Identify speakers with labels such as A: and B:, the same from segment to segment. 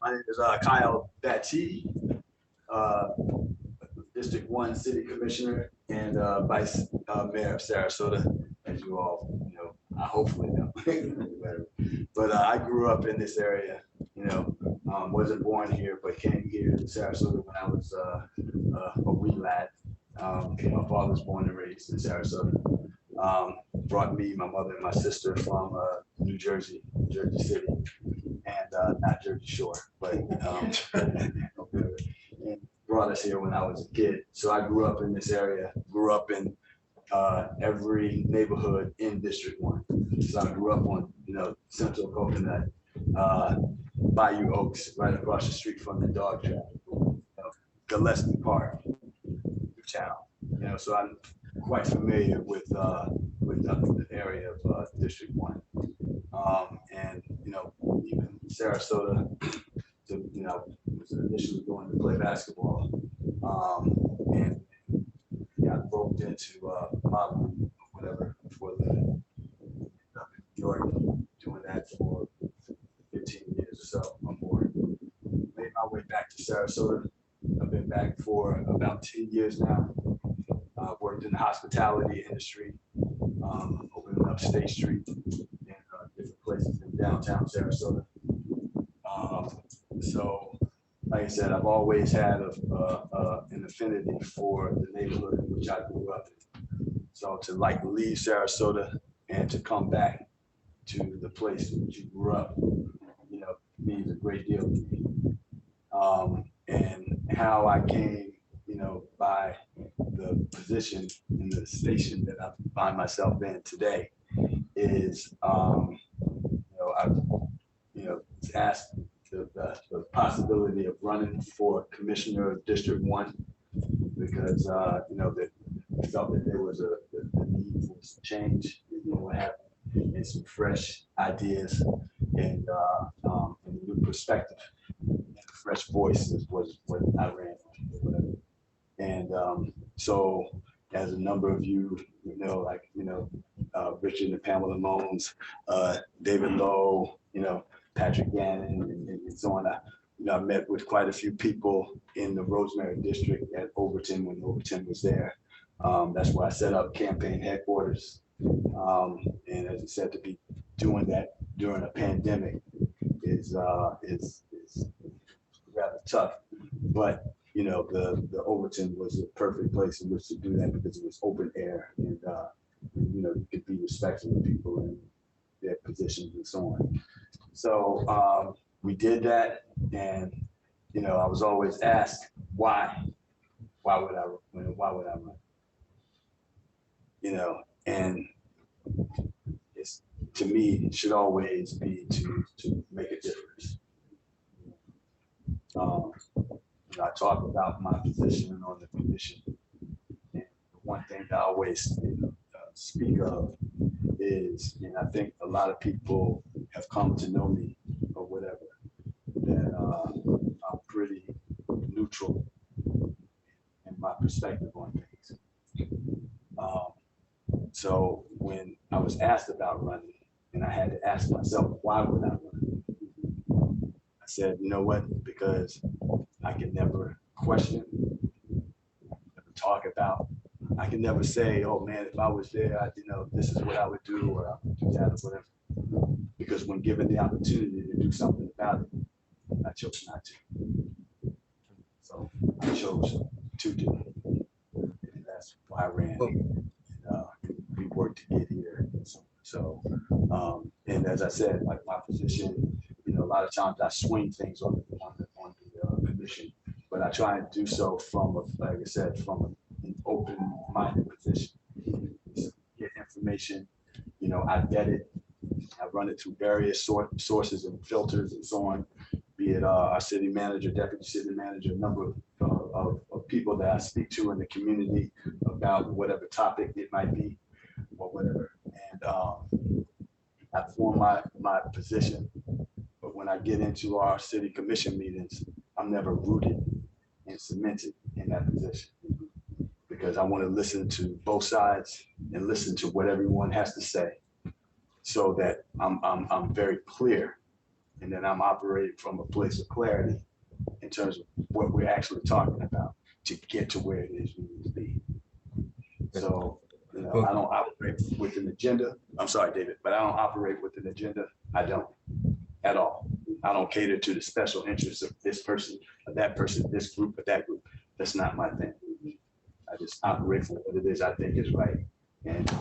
A: My name is Kyle Battie, District 1 City Commissioner and Vice Mayor of Sarasota, as you all know, I hopefully know. But I grew up in this area, wasn't born here, but came here to Sarasota when I was a wee lad. My father was born and raised in Sarasota. Brought me, my mother, and my sister from New Jersey, Jersey City, and not Jersey Shore, but and brought us here when I was a kid. So I grew up in this area, grew up in every neighborhood in District 1. So I grew up on, Central Coconut, Bayou Oaks, right across the street from the dog track, Gillespie Park, town. So I'm quite familiar with the area of District 1. And, even Sarasota, was initially going to play basketball. And got roped into modeling or whatever for the New York, doing that for 15 years or so or more. Made my way back to Sarasota. I've been back for about 10 years now. Worked in the hospitality industry, opening up State Street and different places in downtown Sarasota. So, like I said, I've always had an affinity for the neighborhood in which I grew up in. So to leave Sarasota and to come back to the place in which you grew up, means a great deal to me. And how I came, by the position in the station that I find myself in today is, I've, asked the possibility of running for commissioner of District 1 because, that I felt that there was a need for some change, what happened, and some fresh ideas and a new perspective. And a fresh voice was what I ran on. And so, as a number of you, Richard and Pamela Mones, David Lowe, Patrick Gannon, and so on. I met with quite a few people in the Rosemary district at Overton when Overton was there. That's where I set up campaign headquarters. And as I said, to be doing that during a pandemic is rather tough. But the Overton was a perfect place in which to do that because it was open air and you could be respectful of people and their positions and so on. So we did that, and I was always asked why would I run? And it's, to me, it should always be to make a difference. I talk about my position on the commission, and the one thing that I always speak of is, and I think a lot of people have come to know me or whatever, that I'm pretty neutral in my perspective on things. So when I was asked about running, and I had to ask myself, why would I run? I said, you know what? Because I can never question, never talk about. I can never say, oh man, if I was there, this is what I would do, or I would do that, or whatever. Because when given the opportunity to do something about it, I chose not to. So I chose to do it. And that's why I ran. And, we worked to get here. So, and as I said, like my position, a lot of times I swing things on the commission, but I try and do so from, like I said, from an open-minded position. Get information, I vet it, I run it through various sources and filters and so on, be it our city manager, deputy city manager, a number of people that I speak to in the community about whatever topic it might be or whatever. And I form my position, but when I get into our city commission meetings, I'm never rooted and cemented in that position because I want to listen to both sides and listen to what everyone has to say, so that I'm very clear and then I'm operating from a place of clarity in terms of what we're actually talking about to get to where it is we need to be. So, you know, I don't operate with an agenda. I'm sorry, David, but I don't operate with an agenda. I don't at all. I don't cater to the special interests of this person, or that person, this group, or that group. That's not my thing. I just operate for what it is I think is right. And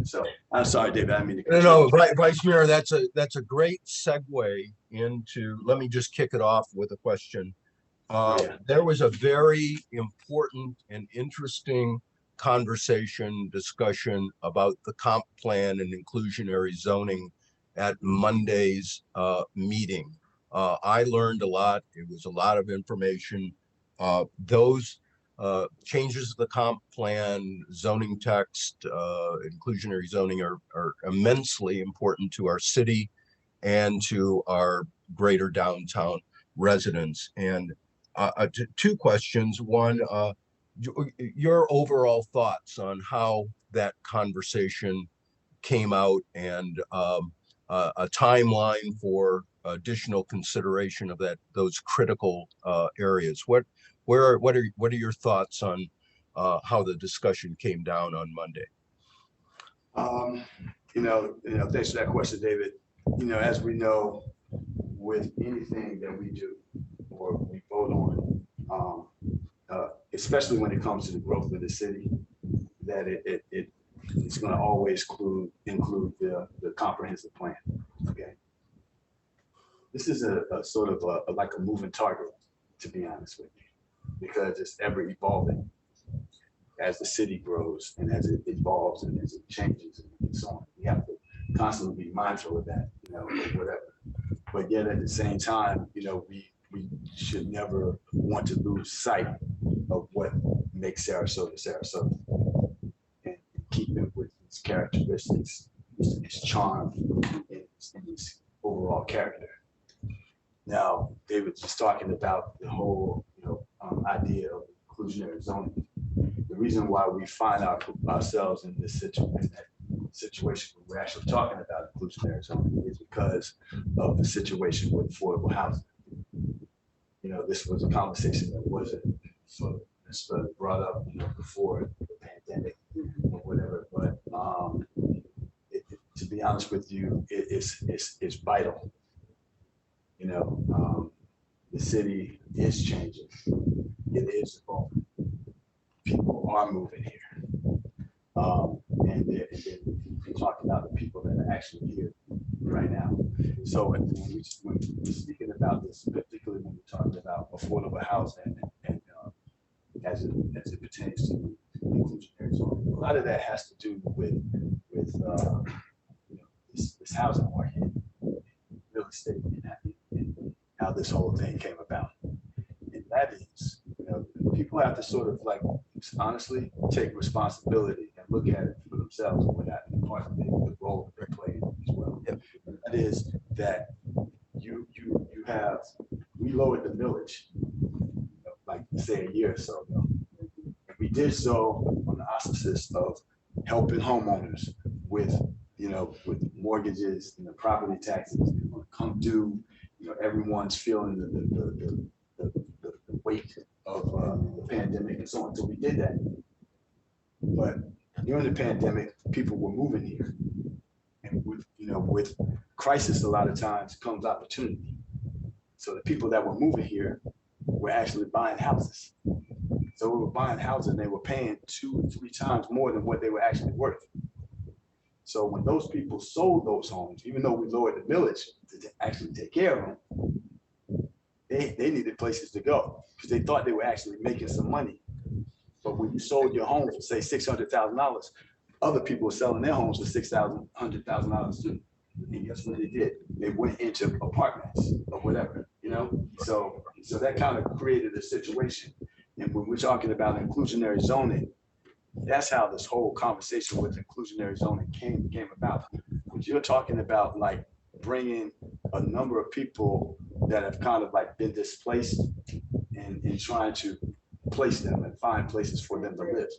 A: so I'm sorry, David. I mean to
B: no, Vice Mayor, that's a great segue into. Let me just kick it off with a question. There was a very important and interesting discussion about the comp plan and inclusionary zoning at Monday's meeting. I learned a lot. It was a lot of information. Those changes to the comp plan, zoning text, inclusionary zoning are immensely important to our city and to our greater downtown residents. And two questions. One, your overall thoughts on how that conversation came out, and a timeline for additional consideration of those critical areas. What are your thoughts on how the discussion came down on Monday?
A: Thanks for that question, David. As we know, with anything that we do or we vote on, especially when it comes to the growth of the city, that it's going to always include the comprehensive plan. Okay, this is a sort of like a moving target, to be honest with you, because it's ever evolving as the city grows and as it evolves and as it changes and so on. We have to constantly be mindful of that, or whatever. But yet at the same time, we should never want to lose sight of what makes Sarasota Sarasota, and keep it with its characteristics, its charm, and its overall character. Now, David was talking about the whole idea of inclusionary zoning. The reason why we find ourselves in this situation where we're actually talking about inclusionary zoning is because of the situation with affordable housing. This was a conversation that wasn't sort of necessarily brought up before the pandemic or whatever, but to be honest with you, it's vital. The city is changing. It is evolving. People are moving here. And we're talking about the people that are actually here right now. So when we're speaking about this, particularly when we're talking about affordable housing and as it pertains to inclusionary zoning, a lot of that has to do with this housing market, real estate, and how this whole thing came about. And that is, people have to sort of honestly take responsibility and look at it for themselves and without part of the role that they're playing as well. And that is that we lowered the millage, say a year or so ago. And we did so on the auspices of helping homeowners with mortgages and the property taxes that want to come due. Everyone's feeling the weight of the pandemic and so on. So we did that. But during the pandemic, people were moving here. And with crisis, a lot of times comes opportunity. So the people that were moving here were actually buying houses. So we were buying houses and they were paying 2 or 3 times more than what they were actually worth. So when those people sold those homes, even though we lowered the millage to actually take care of them, they needed places to go because they thought they were actually making some money. But when you sold your home for say $600,000, other people were selling their homes for $100,000 too. And guess what they did? They went into apartments or whatever, So that kind of created a situation. And when we're talking about inclusionary zoning, that's how this whole conversation with inclusionary zoning came about. Because you're talking about bringing a number of people that have kind of been displaced and trying to place them and find places for them to live.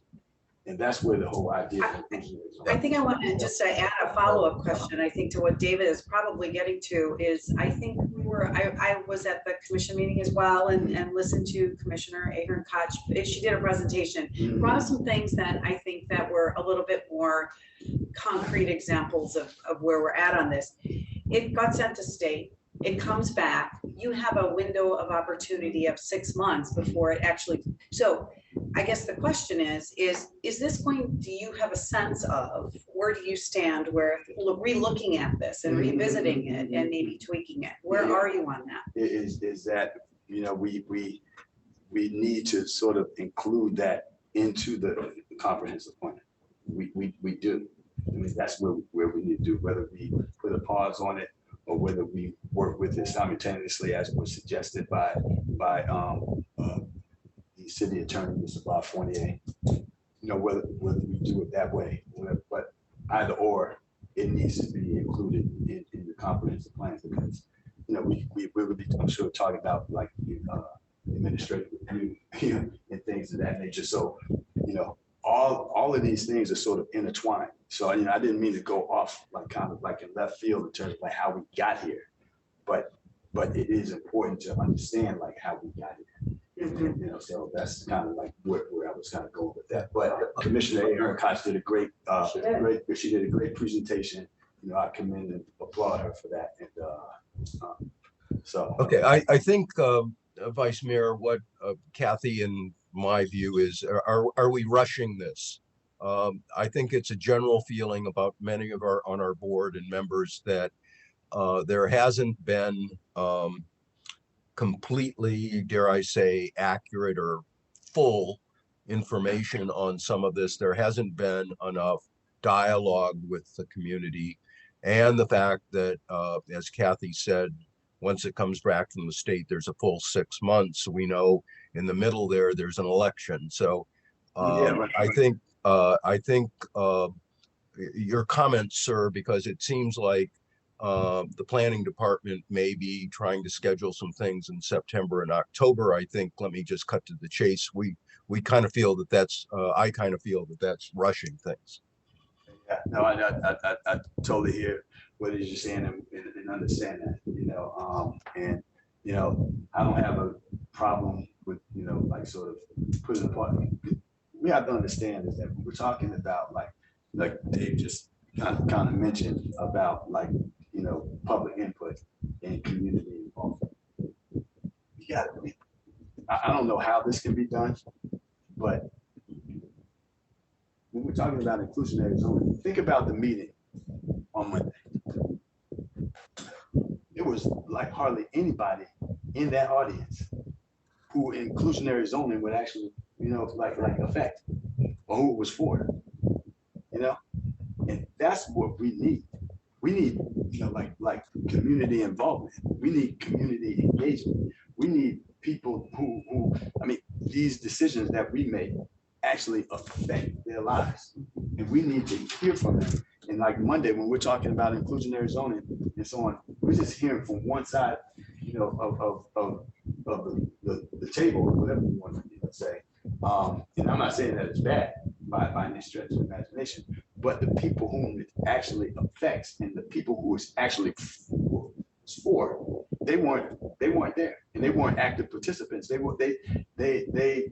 C: And that's where the whole idea of
D: I think I want to just add a follow-up question, I think, to what David is probably getting to is, I think I was at the commission meeting as well and listened to Commissioner Ahern-Koch. She did a presentation, brought us some things that I think that were a little bit more concrete examples of where we're at on this. It got sent to state, it comes back, you have a window of opportunity of 6 months before it actually, so I guess the question is this going, do you have a sense of where do you stand where re-looking at this and revisiting it and maybe tweaking it? Where are you on that?
C: is that, you know, we need to sort of include that into the comprehensive plan. We do. I mean, that's where we need to do, whether we put a pause on it or whether we work with it simultaneously as was suggested by the city attorney, Mr. Bob Fournier. You know, whether we do it that way, but either or, it needs to be included in the comprehensive plan, because, you know, we will be, I'm sure, talking about like administrative review, you know, and things of that nature. So, you know, all of these things are sort of intertwined. So, you know, I didn't mean to go off like kind of like in left field in terms of like how we got here, but it is important to understand like how we got here. You know, so that's kind of like where I was kind of going with that. But Commissioner Ahern-Koch did a great, she did a great presentation. You know, I commend and applaud her for that. And so.
B: Okay, I think, Vice Mayor, what Kathy and my view is, are we rushing this? I think it's a general feeling about many of on our board and members that there hasn't been completely, dare I say, accurate or full information on some of this. There hasn't been enough dialogue with the community, and the fact that, as Kathy said, once it comes back from the state, there's a full 6 months. We know in the middle there's an election. So I think your comments, sir, because it seems like the planning department may be trying to schedule some things in September and October. I think, let me just cut to the chase. We kind of feel that that's, I kind of feel that that's rushing things.
C: Yeah, no, I totally hear what you're saying and understand that, you know, and, you know, I don't have a problem with, you know, like sort of putting apart. We have to understand is that when we're talking about like Dave just kind of mentioned about like, you know, public input and community involvement. You got to, I don't know how this can be done, but when we're talking about inclusionary zoning, think about the meeting on Monday. There was like hardly anybody in that audience who inclusionary zoning would actually, you know, like affect, or who it was for, you know, and that's what we need. We need, you know, like community involvement. We need community engagement. We need people who, I mean, these decisions that we make actually affect their lives, and we need to hear from them. And like Monday, when we're talking about inclusionary zoning and so on, we're just hearing from one side, you know, of the table, or whatever you want to say. And I'm not saying that it's bad by any stretch of imagination, but the people whom it actually affects and the people who it's actually for, they weren't there, and they weren't active participants. They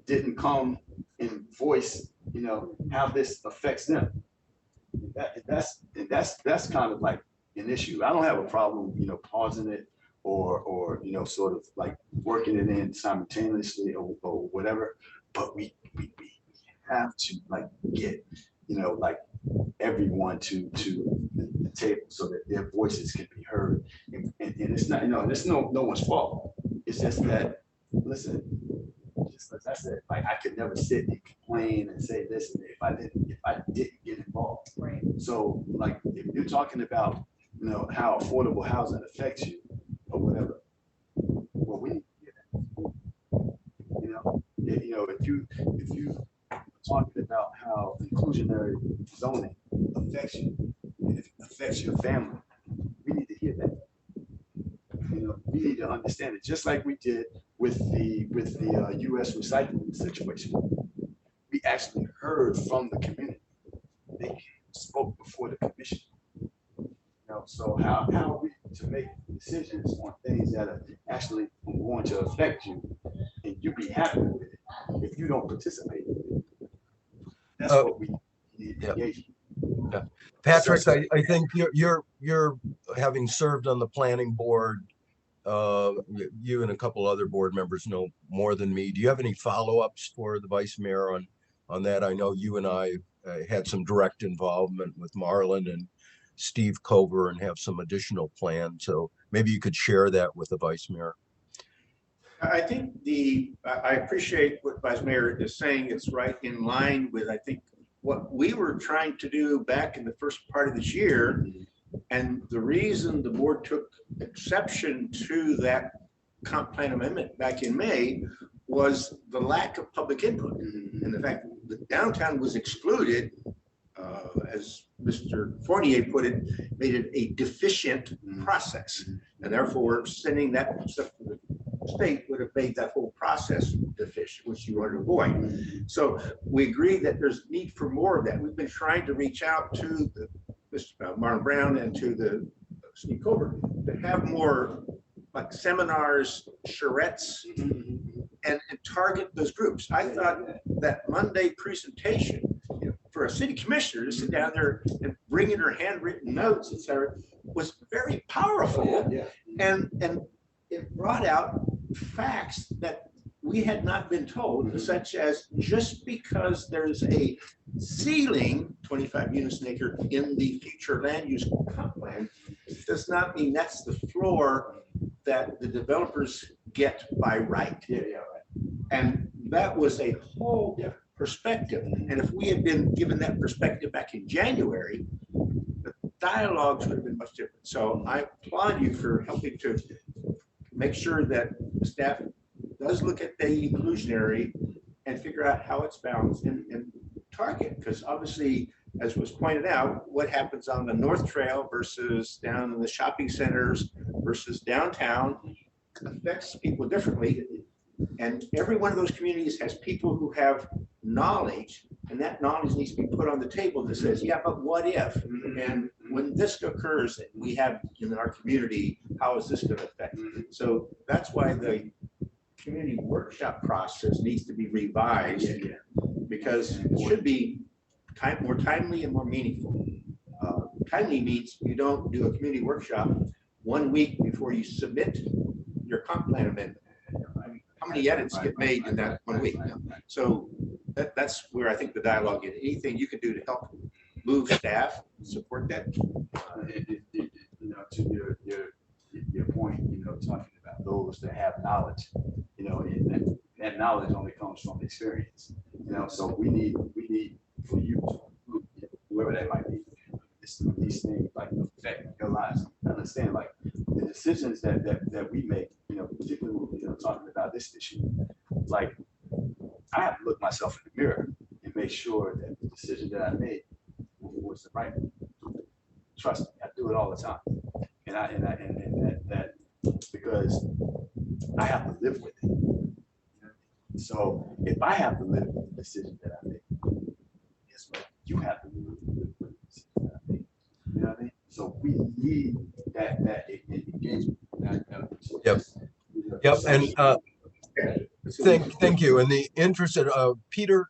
C: didn't come and voice, you know, how this affects them. That's kind of like an issue. I don't have a problem, you know, pausing it or you know, sort of like working it in simultaneously or whatever. But we have to like get, you know, like everyone to the table so that their voices can be heard. And it's not, you know, it's no one's fault. It's just that, listen, just as I said, like I could never sit and complain and say this if I didn't get involved.
D: Right.
C: So like if you're talking about, you know, how affordable housing affects you or whatever, well, we need to hear that. You know, if you talking about how inclusionary zoning affects you, and it affects your family, we need to hear that. You know, we need to understand it, just like we did with the U.S. recycling situation. We actually heard from the community. They spoke before the commission. So how are we to make decisions on things that are actually going to affect you and you be happy with it if you don't participate in it? That's what we need to engage in.
B: Yeah. Patrick, I think you're having served on the planning board. You and a couple other board members know more than me. Do you have any follow-ups for the vice mayor on that? I know you and I had some direct involvement with Marlon and Steve Cover and have some additional plans. So maybe you could share that with the vice mayor.
E: I think I appreciate what Vice Mayor is saying. It's right in line with, I think, what we were trying to do back in the first part of this year. And the reason the board took exception to that comp plan amendment back in May was the lack of public input and the fact that downtown was excluded, as Mr. Fournier put it, made it a deficient process. And therefore sending that stuff to the state would have made that whole process deficient, which you want to avoid. So we agree that there's need for more of that. We've been trying to reach out to Mr. Marlon Brown and to the Steve Cover to have more like seminars, charrettes, and target those groups. I thought that Monday presentation, for a city commissioner to sit down there and bring in her handwritten notes, etc., was very powerful. And it brought out facts that we had not been told, such as just because there's a ceiling, 25 units an acre, in the future land use comp plan, does not mean that's the floor that the developers get by right. And that was a whole different perspective. And if we had been given that perspective back in January, the dialogues would have been much different. So I applaud you for helping to make sure that the staff does look at the inclusionary and figure out how it's balanced and target. Because obviously, as was pointed out, what happens on the North Trail versus down in the shopping centers versus downtown affects people differently. And every one of those communities has people who have knowledge, and that knowledge needs to be put on the table that says, yeah, but what if? And when this occurs that we have in our community, how is this going to affect? So that's why the community workshop process needs to be revised, because it should be more timely and more meaningful. Timely means you don't do a community workshop 1 week before you submit your comp plan amendment. How many edits get made in that 1 week? So that's where I think the dialogue is. Anything you can do to help move staff, support that.
C: To your point, talking about those that have knowledge, and that knowledge only comes from experience. So we need for you, whoever that might be, these things like affect your lives. Understand, like the decisions that we make, particularly when talking about this issue, like I have to look myself in the mirror and make sure that the decision that I made was the right one. Trust me, I do it all the time, and that because I have to live with it. So if I have to live with the decision that I make, guess what? You have to live with the decision that I make. You know what I mean? So we need that engagement.
B: Yep. And thank you. In the interest of Peter,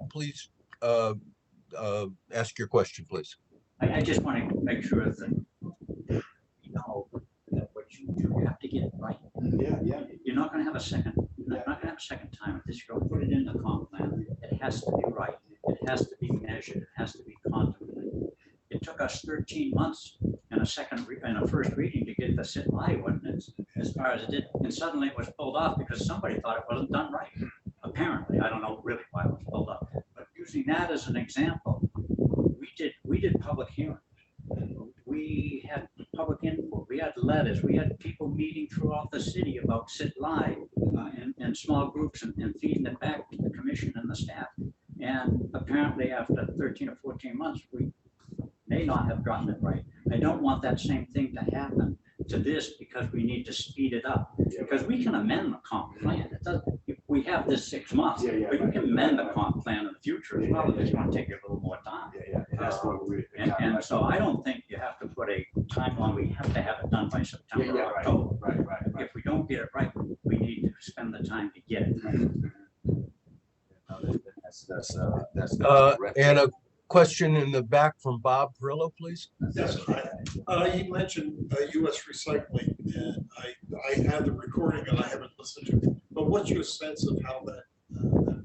B: please ask your question, please.
F: I just want to make sure that you know that what you do, you have to get it right.
C: Yeah.
F: You're not going to have a second. You're not going to have a second time at this. You're going to put it in the comp plan. It has to be right. It has to be measured. It has to be contemplated. It took us 13 months and a first reading to get the sit live ordinance as far as it did, and suddenly it was pulled off because somebody thought it wasn't done right. Apparently, I don't know really why it was pulled off, but using that as an example, we did public hearings. We had public input. We had letters. We had people meeting throughout the city about sit live in small groups and feeding it back to the commission and the staff. And apparently, after 13 or 14 months, we may not have gotten it right. I don't want that same thing to happen to this because we need to speed it up. Because we can amend the comp plan. we have this 6 months,
C: Yeah, yeah,
F: but you
C: right.
F: can amend the comp plan in the future as well,
C: Yeah, yeah,
F: it's gonna take you a little more time.
C: Yeah, and that's what we.
F: And so I don't think you have to put a timeline, we have to have it done by September or
C: Right,
F: October.
C: right.
F: If we don't get it right, we need to spend the time to get it right.
A: That's correct.
B: And a question in the back from Bob Perillo, please.
G: Yes, you mentioned US recycling, and I have the recording and I haven't listened to it. But what's your sense of how that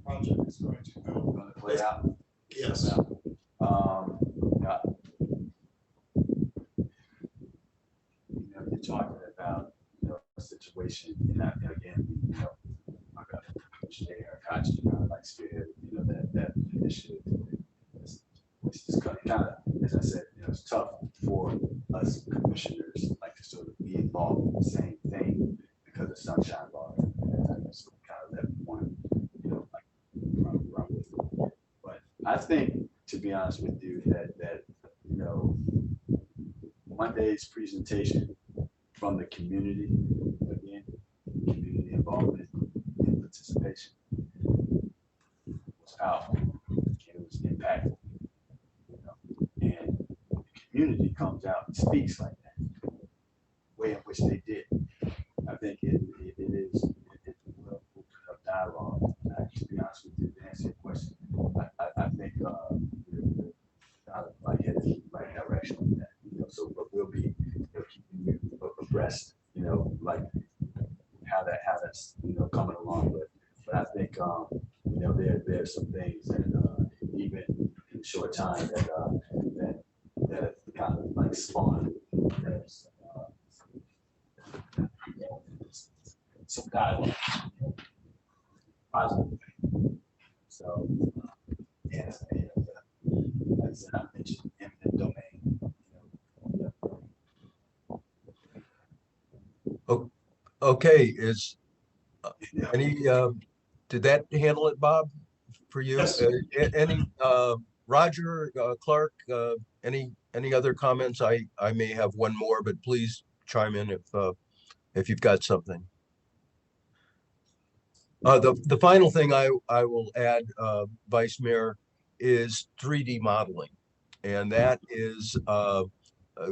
G: project is going to go?
A: Gonna play out.
G: Yes.
A: Yeah. You're talking about, a situation, and again, I got Commissioner Koch, like spearhead, that initiative. Which is kind of, as I said, it's tough for us commissioners like to sort of be involved in the same thing because of sunshine law. So we kind of left one, like run with it. But I think, to be honest with you, that Monday's presentation from the community, again, community involvement and participation was powerful. It was impactful. And the community comes out and speaks like that, way in which they did. I think it will open up dialogue. To be honest with you, to answer your question, I think we're like headed in the right direction with that. So, but we'll be keeping you abreast, like how that's coming along. But I think there are some things that even in a short time that kind of like spawned some dialogue, positive. So, yeah, like I said, I mentioned eminent domain.
B: Okay, is any, did that handle it, Bob, for you?
G: Yes.
B: Any, Roger, Clark, any other comments? I may have one more, but please chime in if you've got something. The final thing I will add, Vice Mayor, is 3D modeling. And that is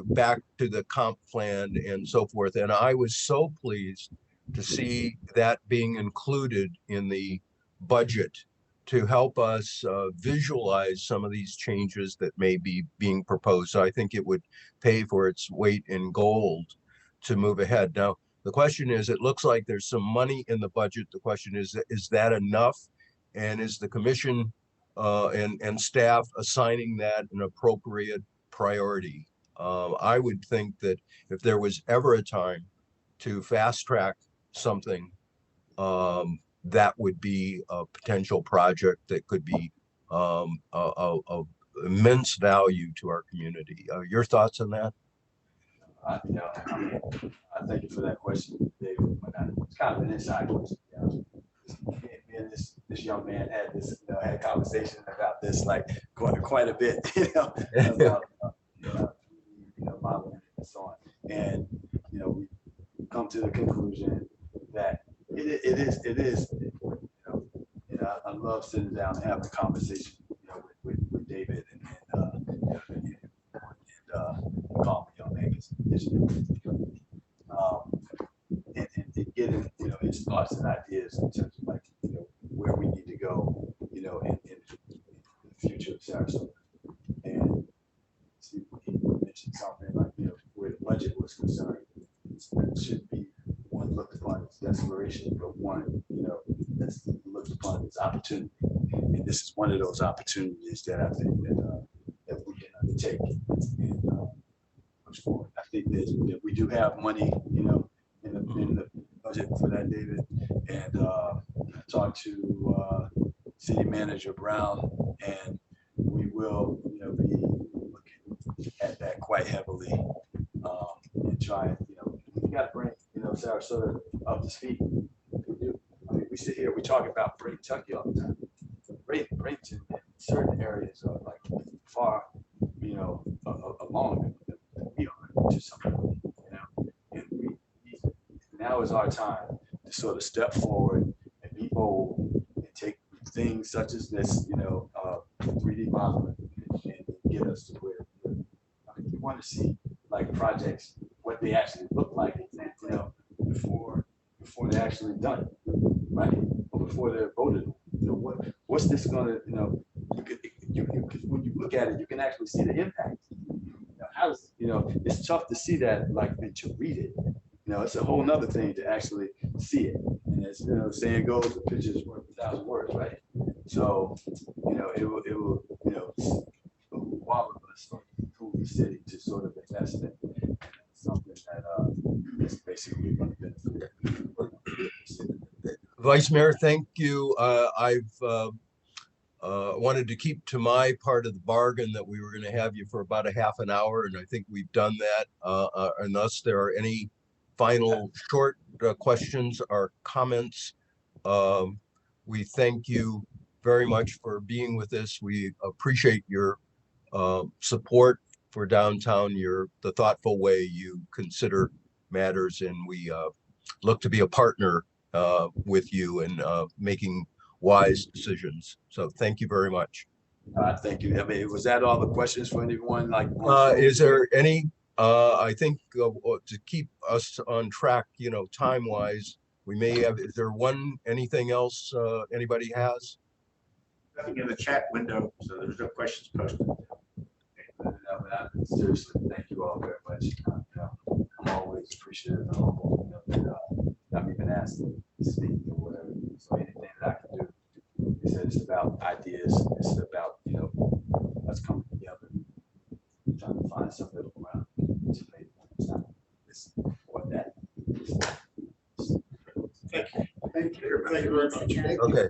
B: back to the comp plan and so forth. And I was so pleased to see that being included in the budget to help us visualize some of these changes that may be being proposed. So I think it would pay for its weight in gold to move ahead. Now, the question is, it looks like there's some money in the budget. The question is that enough? And is the commission and staff assigning that an appropriate priority? I would think that if there was ever a time to fast track something, that would be a potential project that could be of immense value to our community. Your thoughts on that?
A: I thank you for that question, David. It's kind of an inside question. Me and this young man had had a conversation about this like quite a bit, about modeling and so on. And we come to the conclusion that it is. I love sitting down and having a conversation, with David and call me young man and getting his thoughts and ideas in terms of like where we need to go, in the future of Sarasota. And he mentioned something like where the budget was concerned, it should be one looked upon as desperation, but one that's looked upon as opportunity. And this is one of those opportunities that I think that we can undertake and push forward. I think we do have money, in the budget for that, David. And I talked to City Manager Brown, and we will, be looking at that quite heavily and try. We got to bring, Sarasota up to speed. We do. I mean, we sit here, we talk about Kentucky all the time. Bradenton in certain areas are like far, along than we are to some degree, And now is our time to sort of step forward and be bold things such as this, 3D modeling and get us to where we want to see like projects, what they actually look like, before they're actually done, right? Or before they're voted on. What's this gonna, when you look at it, you can actually see the impact. It's tough to see that, like, and to read it. It's a whole nother thing to actually see it. And as saying goes, the picture is worth 1,000 words, right? So, it will, all of us improve the city to sort of invest in something that is basically going to benefit the city.
B: Vice Mayor, thank you. I've wanted to keep to my part of the bargain that we were going to have you for about a half an hour, and I think we've done that. Unless there are any final short questions or comments, we thank you very much for being with us. We appreciate your support for downtown, the thoughtful way you consider matters, and we look to be a partner with you in making wise decisions. So thank you very much.
A: Thank you. I mean, was that all the questions for anyone? Like,
B: is there any, I think to keep us on track, time wise, we may have, is there anything else anybody has?
E: Nothing in the chat window, so there's no questions posted.
A: Seriously, thank you all very much. I'm always appreciative and humble, I'm even asked to speak or whatever. So anything that I can do, he said it's about ideas. It's about, us coming together, trying to find some middle ground. To make this what that.
G: Thank you. Thank you very much.
B: Okay.